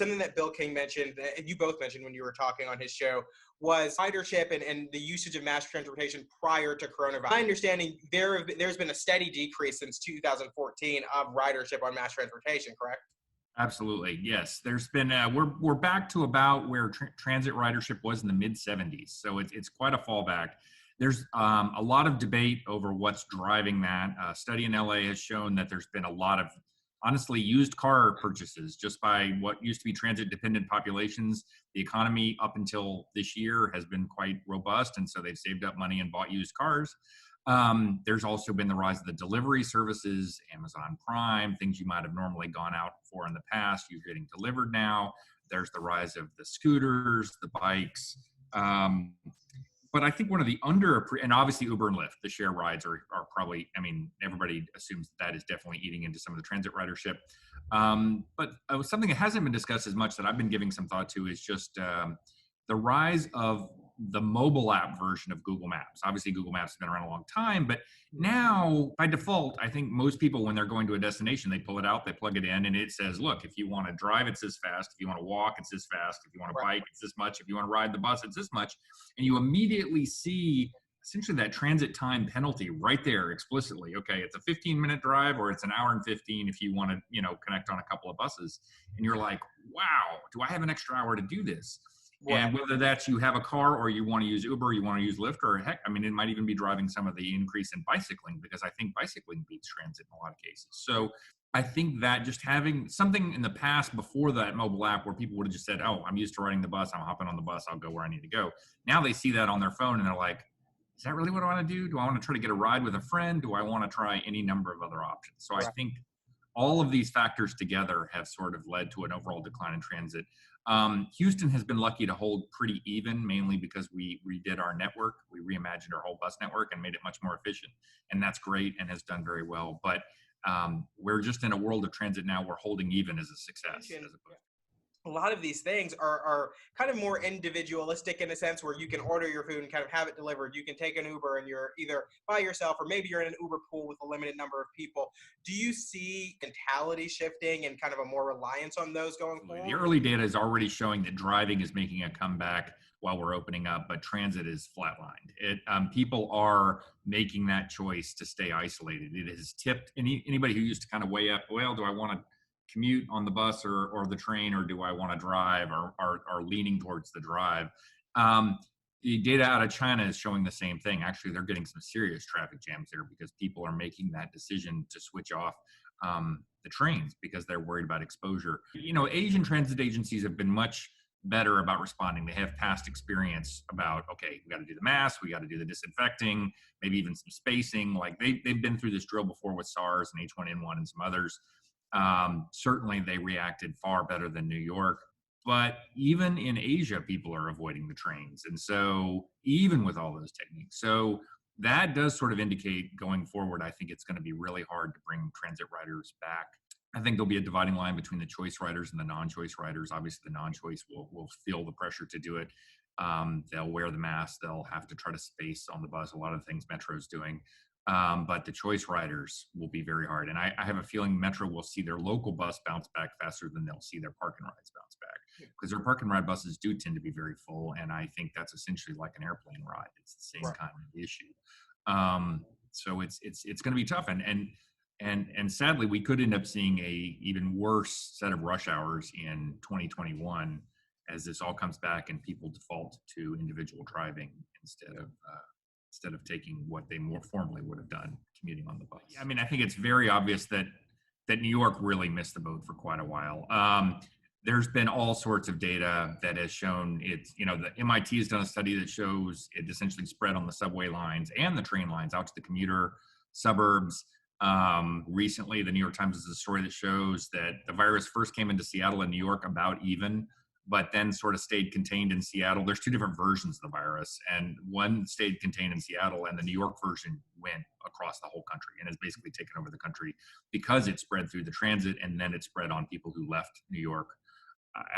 Something that Bill King mentioned, and you both mentioned when you were talking on his show, was ridership and the usage of mass transportation prior to coronavirus. My understanding, there's been a steady decrease since 2014 of ridership on mass transportation, correct? Absolutely, yes. There's been we're back to about where transit ridership was in the mid 70s, so it's quite a fallback. There's a lot of debate over what's driving that. A study in LA has shown that there's been a lot of, honestly, used car purchases just by what used to be transit-dependent populations. The economy up until this year has been quite robust, and so they've saved up money and bought used cars. There's also been the rise of the delivery services, Amazon Prime, things you might have normally gone out for in the past, you're getting delivered now. There's the rise of the scooters, the bikes. But I think one of the and obviously Uber and Lyft, the share rides are probably, I mean, everybody assumes that is definitely eating into some of the transit ridership. But something that hasn't been discussed as much that I've been giving some thought to is just the rise of the mobile app version of Google Maps. Obviously, Google Maps has been around a long time, but now by default, I think most people, when they're going to a destination, they pull it out, they plug it in, and it says, look, if you want to drive, it's this fast. If you want to walk, it's this fast. If you want to bike, it's this much. If you want to ride the bus, it's this much. And you immediately see essentially that transit time penalty right there explicitly. Okay, it's a 15-minute drive or it's an hour and 15 if you want to, connect on a couple of buses. And you're like, wow, do I have an extra hour to do this? And whether that's you have a car or you want to use Uber, you want to use Lyft, or heck, I mean, it might even be driving some of the increase in bicycling, because I think bicycling beats transit in a lot of cases. So I think that just having something in the past before that mobile app where people would have just said, oh, I'm used to riding the bus, I'm hopping on the bus, I'll go where I need to go. Now they see that on their phone and they're like, is that really what I want to do? Do I want to try to get a ride with a friend? Do I want to try any number of other options? So I think all of these factors together have sort of led to an overall decline in transit. Houston has been lucky to hold pretty even, mainly because we redid our network. We reimagined our whole bus network and made it much more efficient. And that's great and has done very well. But we're just in a world of transit now where holding even is a success. A lot of these things are kind of more individualistic in a sense, where you can order your food and kind of have it delivered. You can take an Uber and you're either by yourself or maybe you're in an Uber pool with a limited number of people. Do you see mentality shifting and kind of a more reliance on those going forward? The early data is already showing that driving is making a comeback while we're opening up, but transit is flatlined. People are making that choice to stay isolated. It has tipped anybody who used to kind of weigh up, well, do I want to commute on the bus or the train, or do I want to drive, or are leaning towards the drive. The data out of China is showing the same thing. Actually, they're getting some serious traffic jams there because people are making that decision to switch off the trains because they're worried about exposure. Asian transit agencies have been much better about responding. They have past experience about, okay, we got to do the mask, we got to do the disinfecting, maybe even some spacing. Like they've been through this drill before with SARS and H1N1 and some others. Certainly they reacted far better than New York, but even in Asia, people are avoiding the trains. And so even with all those techniques, so that does sort of indicate going forward, I think it's going to be really hard to bring transit riders back. I think there'll be a dividing line between the choice riders and the non-choice riders. Obviously the non-choice will feel the pressure to do it. They'll wear the mask. They'll have to try to space on the bus. A lot of the things Metro's doing. But the choice riders will be very hard. And I have a feeling Metro will see their local bus bounce back faster than they'll see their park and rides bounce back, because their park and ride buses do tend to be very full. And I think that's essentially like an airplane ride. It's the same kind of issue. So it's going to be tough. And sadly, we could end up seeing a even worse set of rush hours in 2021 as this all comes back and people default to individual driving instead of taking what they more formally would have done, commuting on the bus. I mean, I think it's very obvious that New York really missed the boat for quite a while. There's been all sorts of data that has shown it's, the MIT has done a study that shows it essentially spread on the subway lines and the train lines out to the commuter suburbs. Recently, the New York Times has a story that shows that the virus first came into Seattle and New York about even, but then sort of stayed contained in Seattle. There's two different versions of the virus, and one stayed contained in Seattle, and the New York version went across the whole country and has basically taken over the country because it spread through the transit, and then it spread on people who left New York.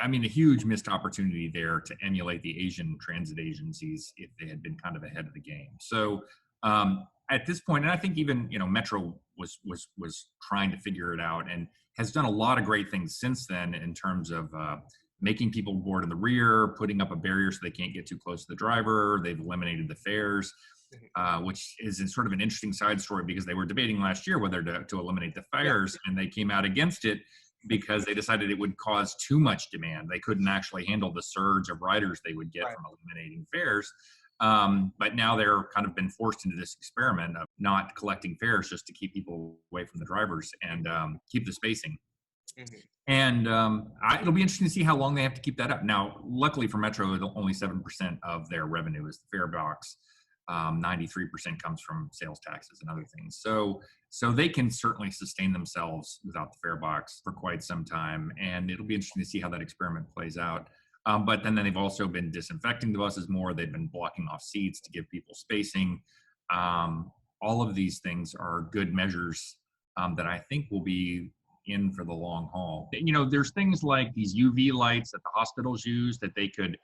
I mean, a huge missed opportunity there to emulate the Asian transit agencies if they had been kind of ahead of the game. So I at this point, and I think even, Metro was trying to figure it out and has done a lot of great things since then in terms of making people board in the rear, putting up a barrier so they can't get too close to the driver. They've eliminated the fares, which is sort of an interesting side story because they were debating last year whether to eliminate the fares, and they came out against it because they decided it would cause too much demand. They couldn't actually handle the surge of riders they would get from eliminating fares. But now they're kind of been forced into this experiment of not collecting fares just to keep people away from the drivers and keep the spacing. And it'll be interesting to see how long they have to keep that up. Now, luckily for Metro, only 7% of their revenue is the fare box. 93% comes from sales taxes and other things. So they can certainly sustain themselves without the fare box for quite some time. And it'll be interesting to see how that experiment plays out. But then they've also been disinfecting the buses more. They've been blocking off seats to give people spacing. All of these things are good measures that I think will be in for the long haul. There's things like these UV lights that the hospitals use that they could,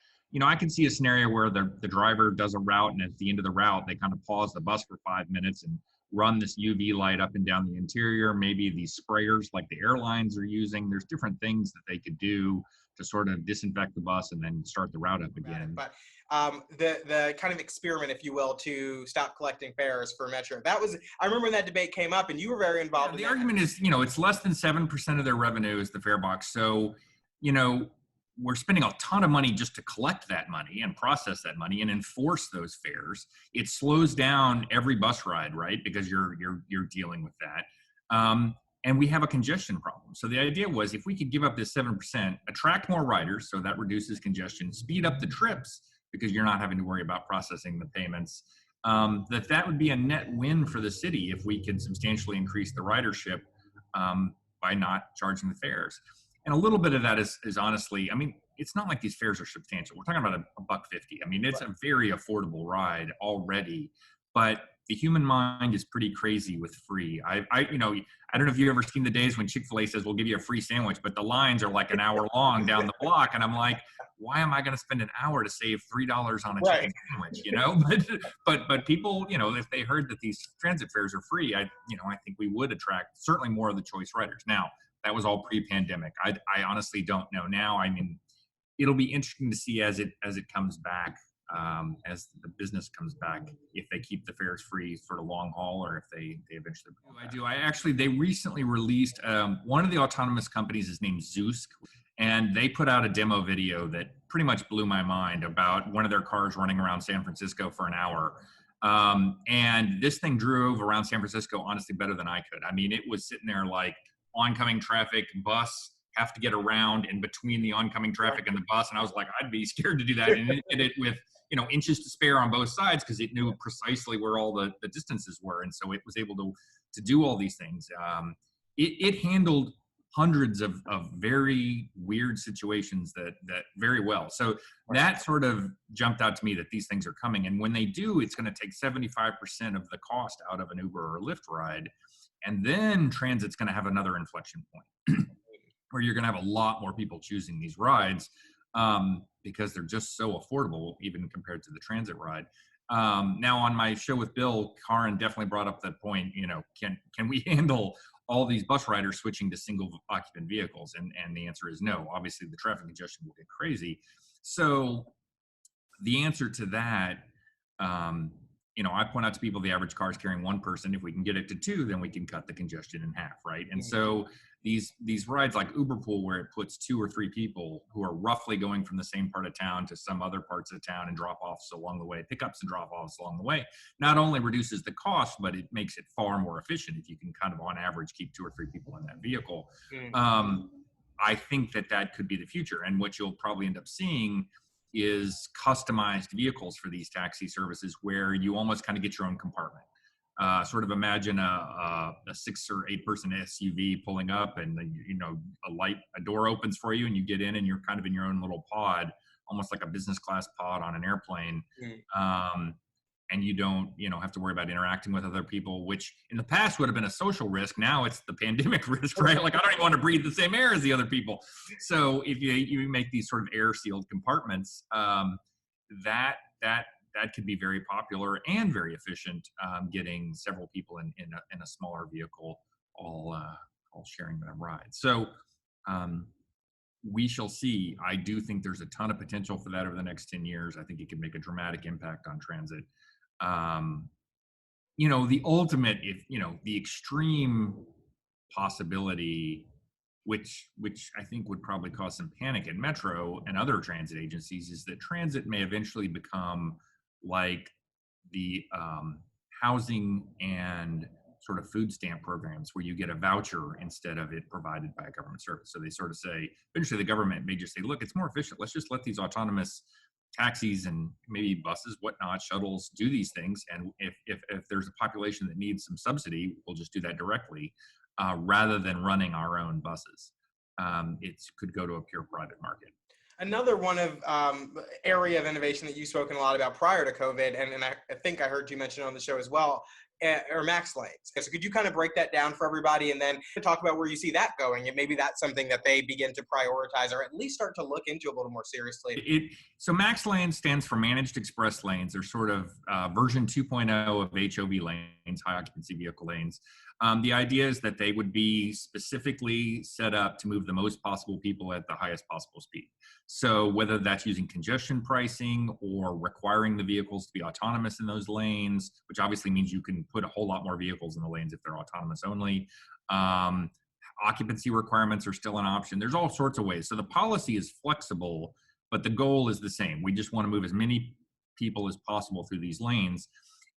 I can see a scenario where the driver does a route, and at the end of the route, they kind of pause the bus for 5 minutes and run this UV light up and down the interior. Maybe these sprayers like the airlines are using. There's different things that they could do to sort of disinfect the bus and then start the route up again. But the kind of experiment, if you will, to stop collecting fares for Metro, I remember when that debate came up, and you were very involved. The argument is, it's less than 7% of their revenue is the fare box. So, we're spending a ton of money just to collect that money and process that money and enforce those fares. It slows down every bus ride, right? Because you're dealing with that. And we have a congestion problem. So the idea was, if we could give up this 7%, attract more riders, so that reduces congestion, speed up the trips because you're not having to worry about processing the payments, that would be a net win for the city if we could substantially increase the ridership by not charging the fares. And a little bit of that is honestly, it's not like these fares are substantial. We're talking about a $1.50. It's a very affordable ride already, but the human mind is pretty crazy with free. I don't know if you've ever seen the days when Chick-fil-A says, we'll give you a free sandwich, but the lines are like an hour long down the block. And I'm like, why am I going to spend an hour to save $3 on a chicken sandwich, But people, if they heard that these transit fares are free, I think we would attract certainly more of the choice riders. Now, that was all pre-pandemic. I honestly don't know now. It'll be interesting to see as it comes back, as the business comes back, if they keep the fares free for the long haul or if they eventually. They recently released, one of the autonomous companies is named Zeus, and they put out a demo video that pretty much blew my mind about one of their cars running around San Francisco for an hour. And this thing drove around San Francisco, honestly, better than I could. It was sitting there like oncoming traffic, bus, have to get around in between the oncoming traffic and the bus. And I was like, I'd be scared to do that. And it did it with, inches to spare on both sides because it knew precisely where all the distances were. And so it was able to do all these things. It handled hundreds of very weird situations that very well. So that sort of jumped out to me that these things are coming. And when they do, it's going to take 75% of the cost out of an Uber or Lyft ride. And then transit's going to have another inflection point where you're going to have a lot more people choosing these rides because they're just so affordable, even compared to the transit ride. Now, on my show with Bill, Karin definitely brought up that point, can we handle all these bus riders switching to single occupant vehicles? And the answer is no. Obviously, the traffic congestion will get crazy. So the answer to that, I point out to people the average car is carrying one person. If we can get it to two, then we can cut the congestion in half, right? And so these rides like Uberpool, where it puts 2 or 3 people who are roughly going from the same part of town to some other parts of town and drop-offs along the way, pickups and drop-offs along the way, not only reduces the cost, but it makes it far more efficient if you can kind of on average keep 2 or 3 people in that vehicle. I think that could be the future. And what you'll probably end up seeing is customized vehicles for these taxi services where you almost kind of get your own compartment. Sort of imagine a 6 or 8 person SUV pulling up, and a door opens for you, and you get in, and you're kind of in your own little pod, almost like a business class pod on an airplane. And you don't, have to worry about interacting with other people, which in the past would have been a social risk. Now it's the pandemic risk, right? Like, I don't even want to breathe the same air as the other people. So if you make these sort of air sealed compartments, that that could be very popular and very efficient, getting several people in a smaller vehicle, all sharing that ride. So um, we shall see. I do think there's a ton of potential for that over the next 10 years. I think it can make a dramatic impact on transit. Um, the ultimate, if the extreme possibility, which I think would probably cause some panic in Metro and other transit agencies, is that transit may eventually become like the housing and sort of food stamp programs, where you get a voucher instead of it provided by a government service. So they sort of say, eventually the government may just say, look, it's more efficient. Let's just let these autonomous taxis and maybe buses, whatnot, shuttles do these things. And if there's a population that needs some subsidy, we'll just do that directly, rather than running our own buses. It could go to a pure private market. Another one of area of innovation that you've spoken a lot about prior to COVID, and I think I heard you mention on the show as well, are max lanes. So could you kind of break that down for everybody and then talk about where you see that going, and maybe that's something that they begin to prioritize or at least start to look into a little more seriously? So max lane stands for managed express lanes. They're sort of version 2.0 of HOV lanes, high occupancy vehicle lanes. The idea is that they would be specifically set up to move the most possible people at the highest possible speed. So whether that's using congestion pricing or requiring the vehicles to be autonomous in those lanes, which obviously means you can put a whole lot more vehicles in the lanes if they're autonomous only. Occupancy requirements are still an option. There's all sorts of ways. So the policy is flexible, but the goal is the same. We just want to move as many people as possible through these lanes.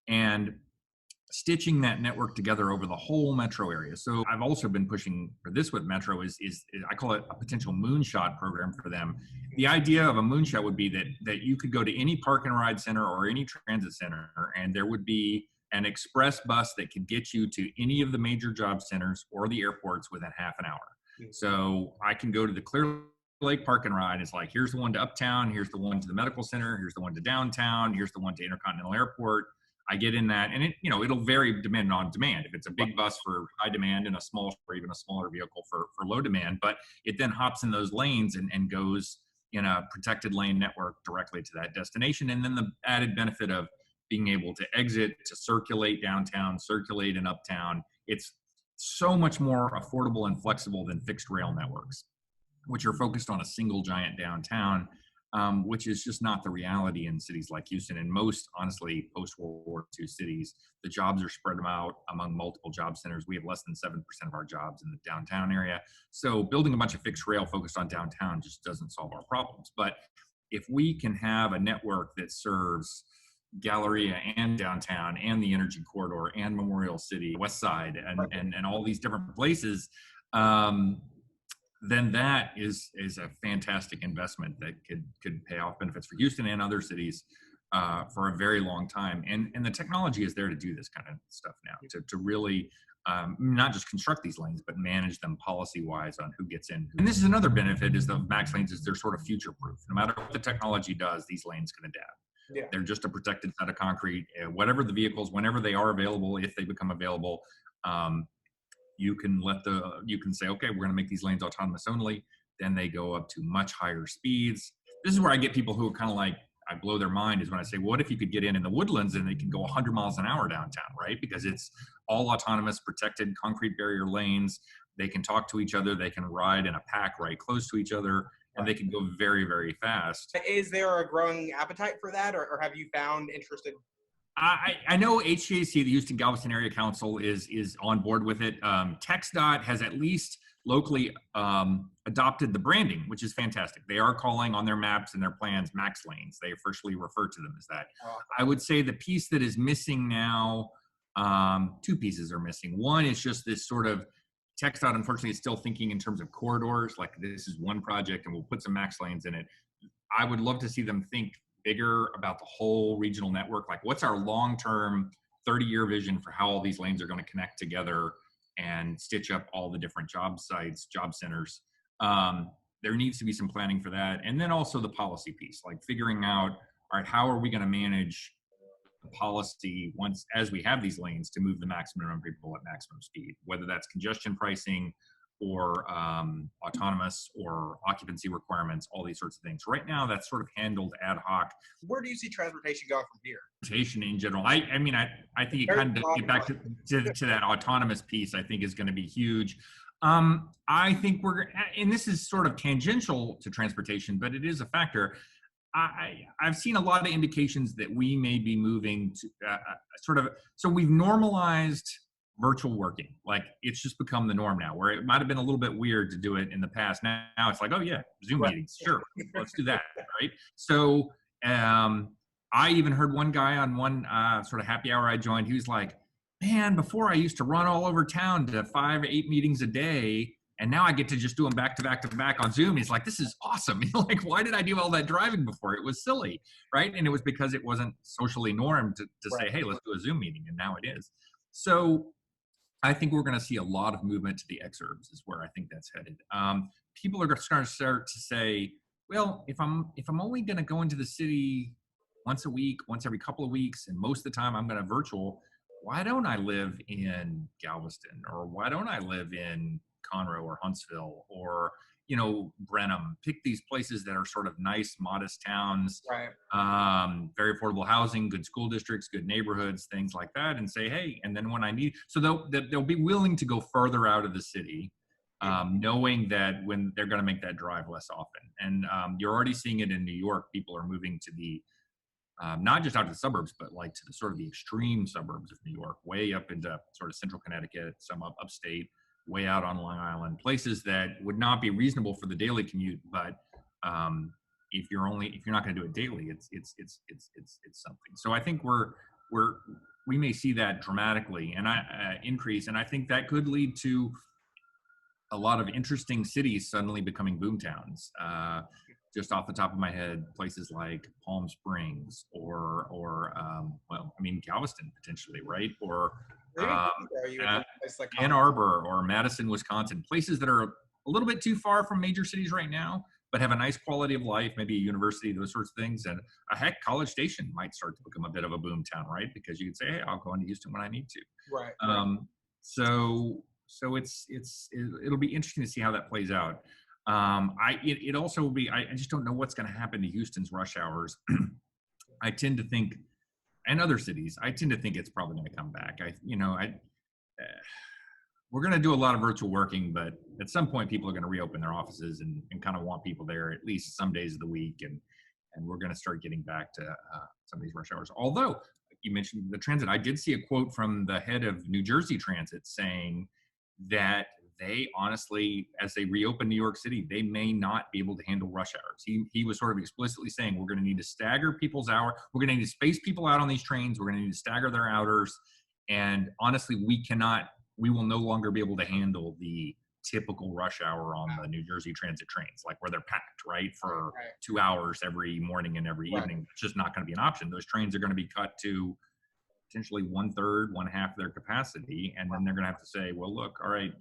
And stitching that network together over the whole metro area. So I've also been pushing for this with Metro is I call it a potential moonshot program for them. The idea of a moonshot would be that you could go to any park and ride center or any transit center, and there would be an express bus that could get you to any of the major job centers or the airports within half an hour. So I can go to the Clear Lake Park and Ride. It's like, here's the one to Uptown, here's the one to the medical center, here's the one to downtown, here's the one to Intercontinental Airport. I get in that, and it'll vary depending on demand. If it's a big bus for high demand and a small or even a smaller vehicle for low demand, but it then hops in those lanes and goes in a protected lane network directly to that destination. And then the added benefit of being able to exit, to circulate downtown, circulate in Uptown. It's so much more affordable and flexible than fixed rail networks, which are focused on a single giant downtown. Which is just not the reality in cities like Houston and most, honestly, post-World War II cities. The jobs are spread out among multiple job centers. We have less than 7% of our jobs in the downtown area. So building a bunch of fixed rail focused on downtown just doesn't solve our problems. But if we can have a network that serves Galleria and downtown and the Energy Corridor and Memorial City, West Side, and all these different places, then that is a fantastic investment that could pay off benefits for Houston and other cities for a very long time. And the technology is there to do this kind of stuff now, to really not just construct these lanes, but manage them policy-wise on who gets in. And this is another benefit is the max lanes is they're sort of future-proof. No matter what the technology does, these lanes can adapt. Yeah. They're just a protected set of concrete. Whatever the vehicles, whenever they are available, if they become available, you can say, okay, we're going to make these lanes autonomous only. Then they go up to much higher speeds. This is where I get people who are kind of like, I blow their mind is when I say, what if you could get in the Woodlands and they can go 100 miles an hour downtown, right? Because it's all autonomous, protected concrete barrier lanes. They can talk to each other. They can ride in a pack right close to each other, and they can go very, very fast. Is there a growing appetite for that, or have you found interest in? I know HGAC, the Houston Galveston Area Council, is on board with it. TxDOT has at least locally adopted the branding, which is fantastic. They are calling on their maps and their plans max lanes. They officially refer to them as that. I would say the piece that is missing now, two pieces are missing. One is just this sort of, TxDOT unfortunately is still thinking in terms of corridors, like this is one project and we'll put some max lanes in it. I would love to see them think bigger about the whole regional network. Like, what's our long-term 30-year vision for how all these lanes are going to connect together and stitch up all the different job sites, job centers? There needs to be some planning for that. And then also the policy piece, like figuring out, all right, how are we going to manage the policy as we have these lanes to move the maximum number of people at maximum speed, whether that's congestion pricing or autonomous or occupancy requirements, all these sorts of things. Right now, that's sort of handled ad hoc. Where do you see transportation going from here? Transportation in general, I mean, I think it Very kind of broad get back to that autonomous piece. I think is going to be huge. I think and this is sort of tangential to transportation, but it is a factor. I've seen a lot of indications that we may be moving to so we've normalized virtual working. Like it's just become the norm now, where it might have been a little bit weird to do it in the past. Now it's like, oh yeah, Zoom Right. meetings, sure, let's do that, right? So I even heard one guy on one sort of happy hour I joined. He was like, man, before I used to run all over town to 5 or 8 meetings a day, and now I get to just do them back to back to back on Zoom. He's like, this is awesome. Like, why did I do all that driving before? It was silly, right? And it was because it wasn't socially normed to say, hey, let's do a Zoom meeting, and now it is. So I think we're going to see a lot of movement to the exurbs is where I think that's headed. People are going to start to say, well, if I'm only going to go into the city once a week, once every couple of weeks, and most of the time I'm going to virtual, why don't I live in Galveston, or why don't I live in Conroe or Huntsville or Brenham? Pick these places that are sort of nice, modest towns, Right. Very affordable housing, good school districts, good neighborhoods, things like that, and say, hey, and then when I need, so they'll be willing to go further out of the city, knowing that when they're going to make that drive less often. And you're already seeing it in New York. People are moving to the not just out to the suburbs, but like to the sort of the extreme suburbs of New York, way up into sort of central Connecticut, some upstate, way out on Long Island, places that would not be reasonable for the daily commute. But if you're not going to do it daily, it's something. So I think we may see that dramatically and increase, and I think that could lead to a lot of interesting cities suddenly becoming boom towns. Just off the top of my head, places like Palm Springs or Galveston potentially, right? Or Ann Arbor or Madison, Wisconsin, places that are a little bit too far from major cities right now, but have a nice quality of life, maybe a university, those sorts of things. And College Station might start to become a bit of a boom town, right? Because you could say, hey, I'll go into Houston when I need to. Right. So it'll be interesting to see how that plays out. It also will be, I just don't know what's going to happen to Houston's rush hours. I tend to think, and other cities, I tend to think it's probably going to come back. We're going to do a lot of virtual working, but at some point people are going to reopen their offices and kind of want people there at least some days of the week. And we're going to start getting back to some of these rush hours. Although you mentioned the transit, I did see a quote from the head of New Jersey Transit saying that they honestly, as they reopen New York City, they may not be able to handle rush hours. He was sort of explicitly saying, we're going to need to stagger people's hour. We're going to need to space people out on these trains. We're going to need to stagger their hours. And honestly, we will no longer be able to handle the typical rush hour on the New Jersey Transit trains, like where they're packed, right? For 2 hours every morning and every evening. It's just not going to be an option. Those trains are going to be cut to potentially 1/3, 1/2 their capacity. And then they're going to have to say, well, look, all right,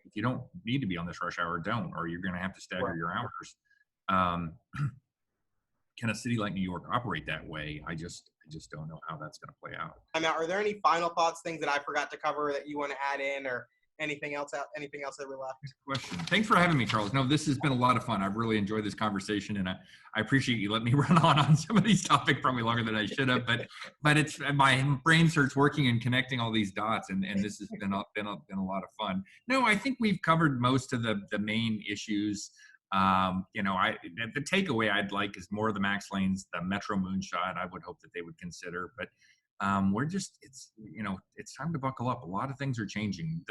if you don't need to be on this rush hour, don't, or you're going to have to stagger your hours. Can a city like New York operate that way? I just don't know how that's going to play out. Are there any final thoughts, things that I forgot to cover that you want to add in, or anything else that we left? Question. Thanks for having me, Charles. No, this has been a lot of fun. I've really enjoyed this conversation, and I appreciate you letting me run on some of these topics probably longer than I should have. But it's my brain starts working and connecting all these dots, and this has been a lot of fun. No, I think we've covered most of the main issues. The takeaway I'd like is more of the max lanes, the Metro moonshot. I would hope that they would consider, but it's time to buckle up. A lot of things are changing.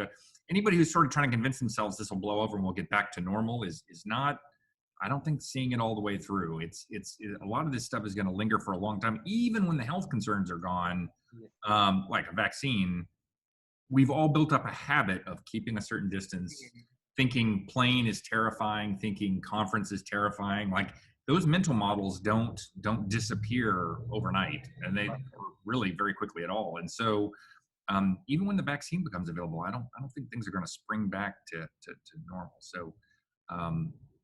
Anybody who's sort of trying to convince themselves this will blow over and we'll get back to normal is not, I don't think, seeing it all the way through. It's a lot of this stuff is going to linger for a long time, even when the health concerns are gone. Like a vaccine, we've all built up a habit of keeping a certain distance, thinking plane is terrifying, thinking conference is terrifying. Like those mental models don't disappear overnight, and they really very quickly at all. And so even when the vaccine becomes available, I don't think things are going to spring back to normal. So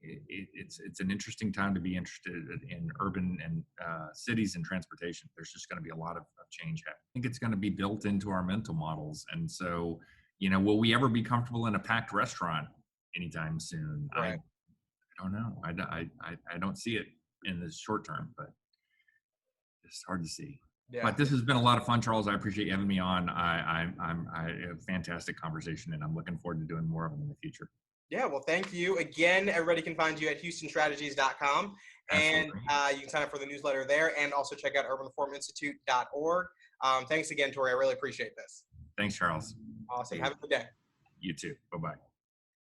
it's an interesting time to be interested in urban and cities and transportation. There's just going to be a lot of change happening. I think it's going to be built into our mental models. And so will we ever be comfortable in a packed restaurant anytime soon? Right. I don't know. I don't see it in the short term, but it's hard to see. Yeah. But this has been a lot of fun, Charles. I appreciate you having me on. I a fantastic conversation, and I'm looking forward to doing more of them in the future. Yeah, well, thank you. Again, everybody can find you at houstonstrategies.com, and you can sign up for the newsletter there, and also check out urbanreforminstitute.org. Thanks again, Tory. I really appreciate this. Thanks, Charles. Awesome. Have a good day. You too. Bye-bye.